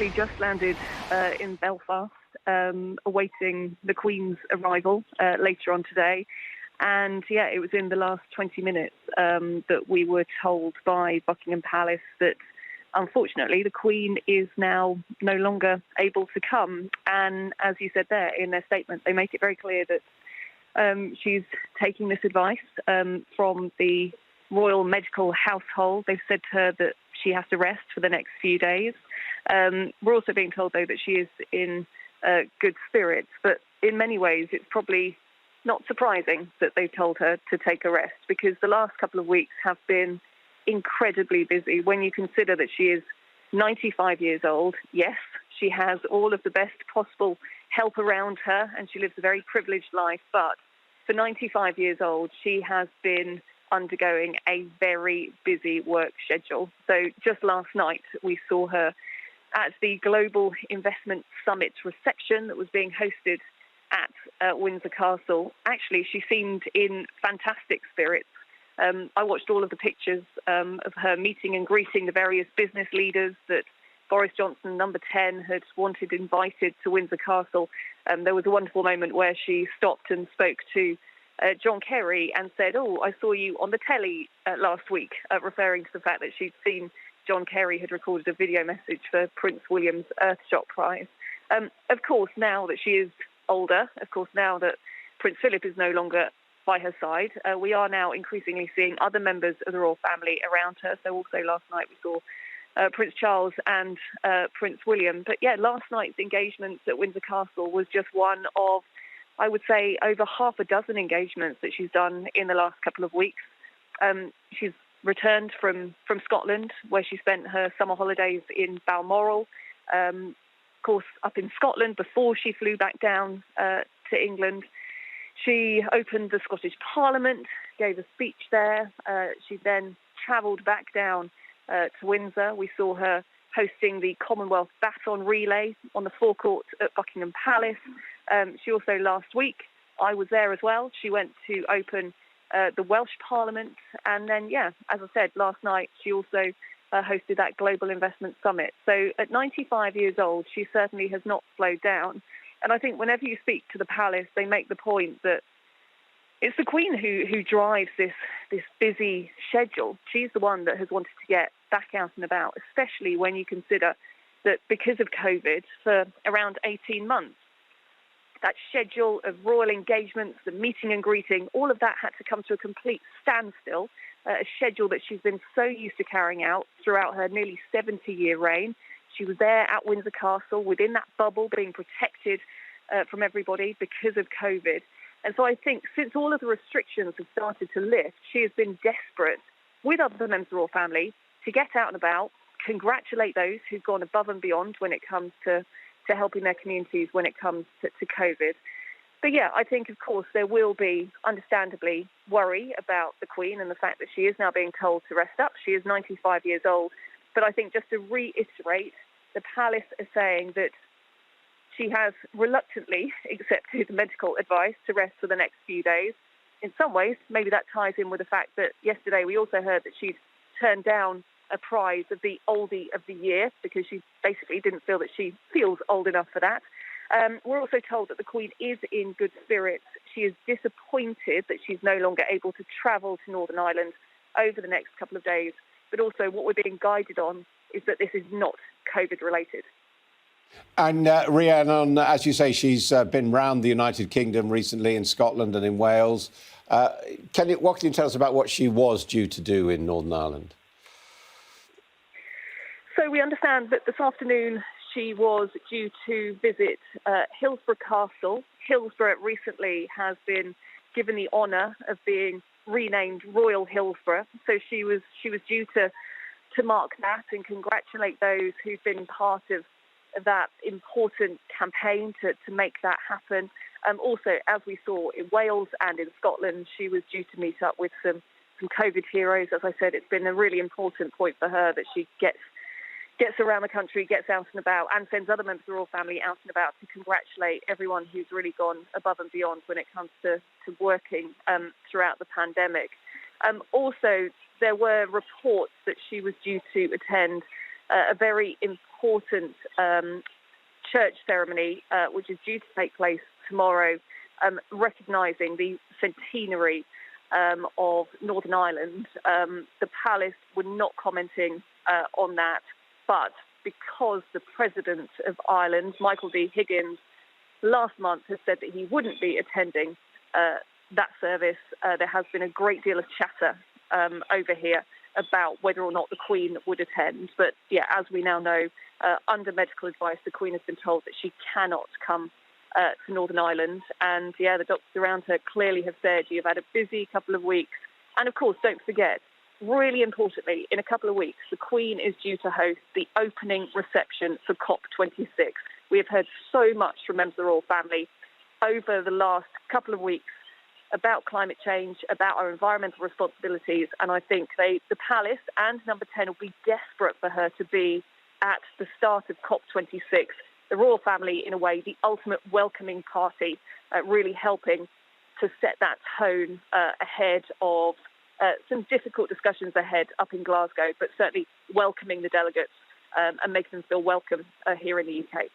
We just landed in Belfast, awaiting the Queen's arrival later on today. And yeah, it was in the last 20 minutes that we were told by Buckingham Palace that unfortunately the Queen is now no longer able to come. And as you said there in their statement, they make it very clear that she's taking this advice from the royal medical household. They've said to her that she has to rest for the next few days. We're also being told, though, that she is in good spirits. But in many ways, it's probably not surprising that they've told her to take a rest, because the last couple of weeks have been incredibly busy when you consider that she is 95 years old. Yes, she has all of the best possible help around her and she lives a very privileged life. But for 95 years old, she has been undergoing a very busy work schedule. So just last night, we saw her at the Global Investment Summit reception that was being hosted at Windsor Castle. Actually, she seemed in fantastic spirits. I watched all of the pictures of her meeting and greeting the various business leaders that Boris Johnson, number 10, had wanted invited to Windsor Castle. There was a wonderful moment where she stopped and spoke to John Kerry and said, "Oh, I saw you on the telly last week," referring to the fact that she'd seen John Kerry had recorded a video message for Prince William's Earthshot Prize. Of course, now that she is older, of course, now that Prince Philip is no longer by her side, we are now increasingly seeing other members of the royal family around her. So also last night we saw Prince Charles and Prince William. But yeah, last night's engagements at Windsor Castle was just one of, I would say, over half a dozen engagements that she's done in the last couple of weeks. She's returned from Scotland, where she spent her summer holidays in Balmoral, of course, up in Scotland before she flew back down to England. She opened the Scottish Parliament, gave a speech there. She then travelled back down to Windsor. We saw her hosting the Commonwealth Baton Relay on the forecourt at Buckingham Palace. She also, last week, I was there as well. She went to open the Welsh Parliament. And then, yeah, as I said, last night, she also hosted that Global Investment Summit. So at 95 years old, she certainly has not slowed down. And I think whenever you speak to the palace, they make the point that it's the Queen who drives this busy schedule. She's the one that has wanted to get back out and about, especially when you consider that because of COVID, for around 18 months, that schedule of royal engagements, the meeting and greeting, all of that had to come to a complete standstill, a schedule that she's been so used to carrying out throughout her nearly 70-year reign. She was there at Windsor Castle within that bubble, being protected from everybody because of COVID. And so I think since all of the restrictions have started to lift, she has been desperate with other members of the royal family to get out and about, congratulate those who've gone above and beyond when it comes to helping their communities when it comes to COVID. But yeah, I think, of course, there will be, understandably, worry about the Queen and the fact that she is now being told to rest up. She is 95 years old. But I think just to reiterate, the palace is saying that she has reluctantly accepted medical advice to rest for the next few days. In some ways, maybe that ties in with the fact that yesterday we also heard that she'd turned down a prize of the Oldie of the Year because she basically didn't feel that she feels old enough for that. We're also told that the Queen is in good spirits. She is disappointed that she's no longer able to travel to Northern Ireland over the next couple of days. But also what we're being guided on is that this is not COVID-related. And Rhiannon, as you say, she's been round the United Kingdom recently, in Scotland and in Wales. What can you tell us about what she was due to do in Northern Ireland? So we understand that this afternoon she was due to visit Hillsborough Castle. Hillsborough recently has been given the honour of being renamed Royal Hillsborough. So she was due to mark that and congratulate those who've been part of that important campaign to make that happen. Also, as we saw in Wales and in Scotland, she was due to meet up with some COVID heroes. As I said, it's been a really important point for her that she gets around the country, gets out and about, and sends other members of the royal family out and about to congratulate everyone who's really gone above and beyond when it comes to working throughout the pandemic. Also, there were reports that she was due to attend a very important important church ceremony, which is due to take place tomorrow, recognising the centenary of Northern Ireland. The palace were not commenting on that, but because the President of Ireland, Michael D. Higgins, last month has said that he wouldn't be attending that service, there has been a great deal of chatter over here about whether or not the Queen would attend. But yeah, as we now know, under medical advice, the Queen has been told that she cannot come to Northern Ireland. And yeah, the doctors around her clearly have said you've had a busy couple of weeks. And of course, don't forget, really importantly, in a couple of weeks, the Queen is due to host the opening reception for COP26. We have heard so much from members of the royal family over the last couple of weeks about climate change, about our environmental responsibilities, and I think the palace and Number 10 will be desperate for her to be at the start of COP26. The royal family, in a way, the ultimate welcoming party, really helping to set that tone ahead of some difficult discussions ahead up in Glasgow, but certainly welcoming the delegates and making them feel welcome here in the UK.